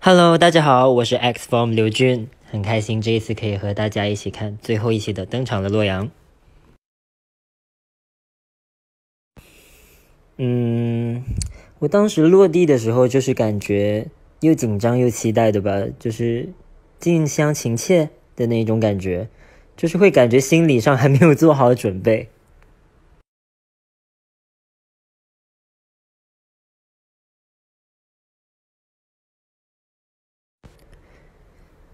Hello，大家好，我是 X Form 刘俊，很开心这一次可以和大家一起看最后一期的登场的洛阳。我当时落地的时候就是感觉又紧张又期待的吧，就是近乡情怯的那种感觉，就是会感觉心理上还没有做好准备。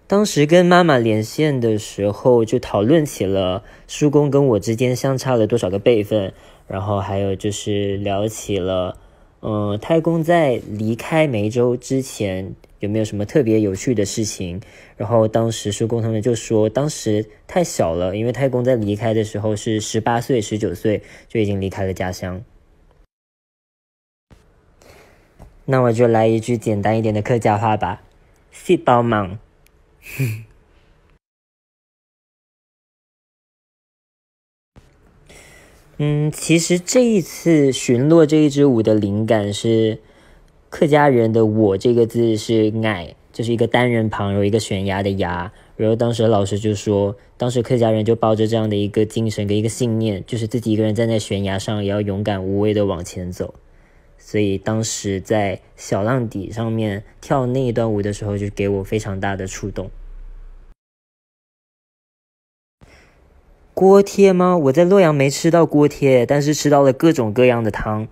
当时跟妈妈连线的时候，就讨论起了叔公跟我之间相差了多少个辈分，然后还有就是聊起了，太公在离开梅州之前有没有什么特别有趣的事情。然后当时叔公他们就说，当时太小了，因为太公在离开的时候是18岁、19岁就已经离开了家乡。那我就来一句简单一点的客家话吧，细胞忙。其实这一次巡逻这一支舞的灵感是客家人的我这个字是矮，就是一个单人旁有一个悬崖的崖，然后当时老师就说，当时客家人就抱着这样的一个精神跟一个信念，就是自己一个人站在悬崖上也要勇敢无畏的往前走，所以当时在小浪底上面跳那一段舞的时候就给我非常大的触动。锅贴吗？我在洛阳没吃到锅贴，但是吃到了各种各样的汤。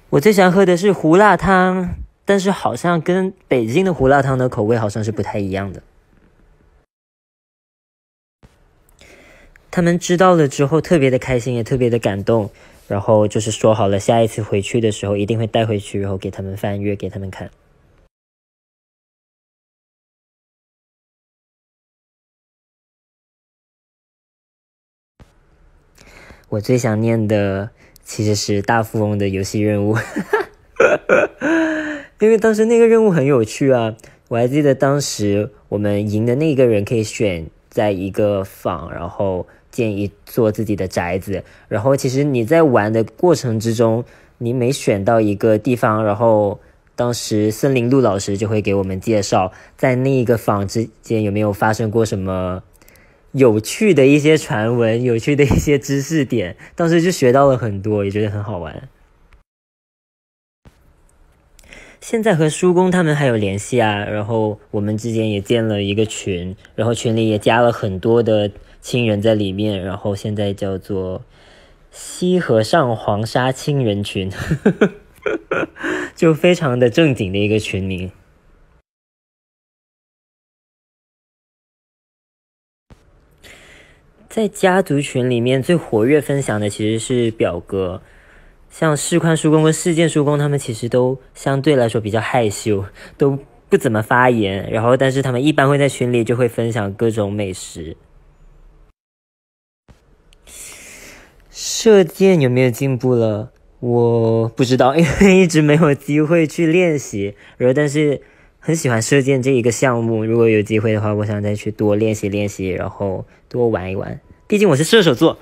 我最喜欢喝的是胡辣汤，但是好像跟北京的胡辣汤的口味好像是不太一样的。他们知道了之后特别的开心，也特别的感动，然后就是说好了下一次回去的时候一定会带回去，然后给他们翻阅给他们看。我最想念的其实是大富翁的游戏任务因为当时那个任务很有趣啊，我还记得当时我们赢的那个人可以选在一个坊，然后建一座自己的宅子，然后其实你在玩的过程之中，你每选到一个地方，然后当时森林路老师就会给我们介绍在那一个坊之间有没有发生过什么有趣的一些传闻，有趣的一些知识点，当时就学到了很多，也觉得很好玩。现在和叔公他们还有联系啊，然后我们之间也建了一个群，然后群里也加了很多的亲人在里面，然后现在叫做西和尚黄沙亲人群就非常的正经的一个群名。在家族群里面最活跃分享的其实是表哥，像世宽叔公跟世建叔公他们其实都相对来说比较害羞，都不怎么发言，然后但是他们一般会在群里就会分享各种美食。射箭有没有进步了？我不知道，因为一直没有机会去练习，然后但是很喜欢射箭这一个项目，如果有机会的话，我想再去多练习练习，然后多玩一玩。毕竟我是射手座。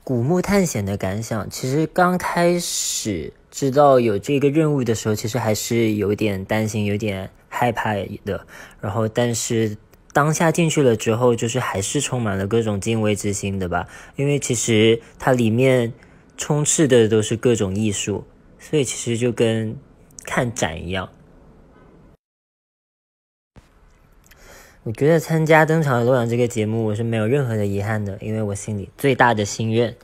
古墓探险的感想，其实刚开始知道有这个任务的时候，其实还是有点担心，有点害怕的。然后，但是当下进去了之后，就是还是充满了各种敬畏之心的吧。因为其实它里面充斥的都是各种艺术，所以其实就跟看展一样。我觉得参加登场的洛阳这个节目，我是没有任何的遗憾的，因为我心里最大的心愿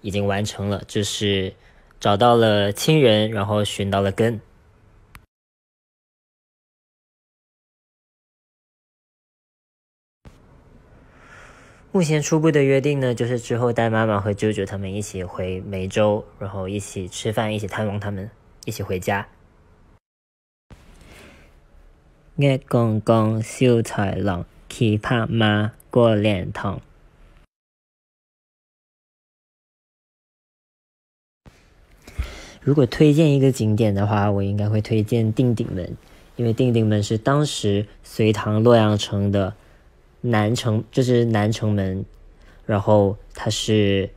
已经完成了，就是找到了亲人，然后寻到了根。目前初步的约定呢，就是之后带妈妈和舅舅他们一起回梅州，然后一起吃饭，一起探望他们，一起回家。月公公燒豺狼，騎白馬過蓮塘。如果推荐一个景点的话，我应该会推荐定鼎门，因为定鼎门是当时隋唐洛阳城的南城，就是南城门，然后它是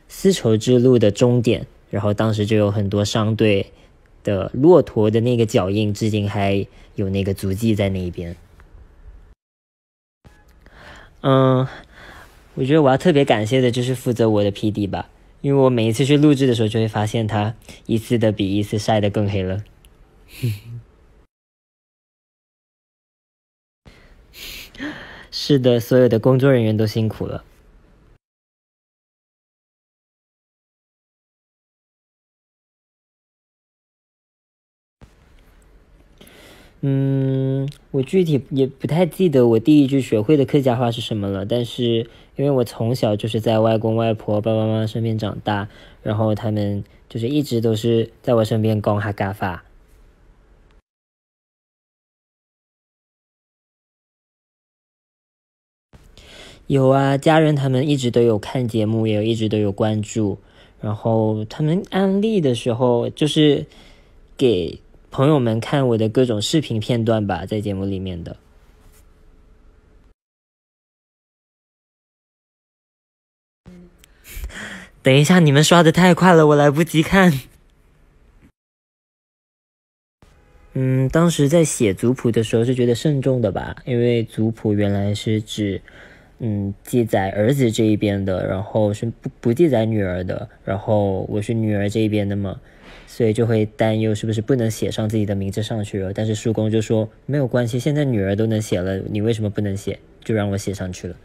丝绸之路的终点，然后当时就有很多商队的骆驼的那个脚印，至今还有那个足迹在那一边。我觉得我要特别感谢的就是负责我的 PD 吧，因为我每一次去录制的时候，就会发现他一次的比一次晒得更黑了。是的，所有的工作人员都辛苦了。我具体也不太记得我第一句学会的客家话是什么了，但是因为我从小就是在外公外婆、爸爸妈妈身边长大，然后他们就是一直都是在我身边讲客家话。有啊，家人他们一直都有看节目，也有一直都有关注，然后他们安利的时候就是给朋友们看我的各种视频片段吧，在节目里面的。等一下，你们刷的太快了，我来不及看。当时在写族谱的时候是觉得慎重的吧，因为族谱原来是指，记载儿子这一边的，然后是不记载女儿的，然后我是女儿这一边的嘛，所以就会担忧是不是不能写上自己的名字上去了。但是叔公就说没有关系，现在女儿都能写了，你为什么不能写？就让我写上去了。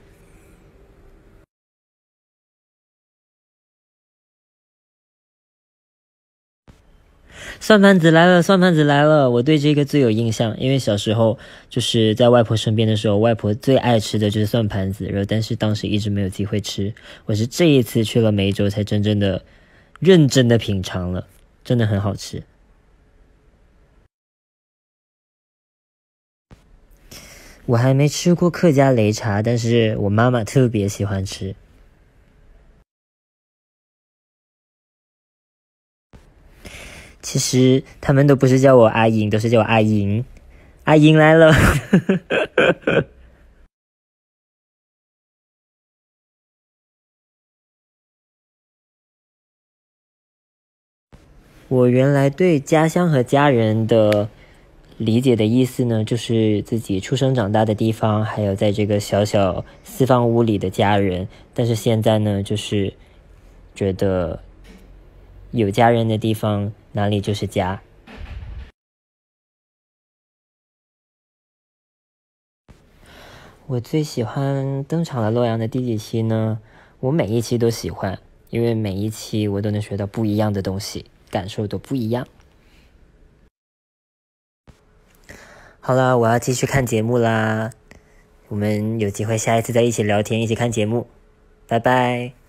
算盘子来了，算盘子来了！我对这个最有印象，因为小时候就是在外婆身边的时候，外婆最爱吃的就是算盘子，然后但是当时一直没有机会吃，我是这一次去了梅州才真正的、认真的品尝了，真的很好吃。我还没吃过客家擂茶，但是我妈妈特别喜欢吃。其实他们都不是叫我阿英，都是叫我阿英。阿英来了。我原来对家乡和家人的理解的意思呢，就是自己出生长大的地方，还有在这个小小四方屋里的家人。但是现在呢，就是觉得有家人的地方，哪里就是家。我最喜欢登场了洛阳的第几期呢？我每一期都喜欢，因为每一期我都能学到不一样的东西，感受都不一样。好啦，我要继续看节目啦。我们有机会下一次再一起聊天，一起看节目。拜拜。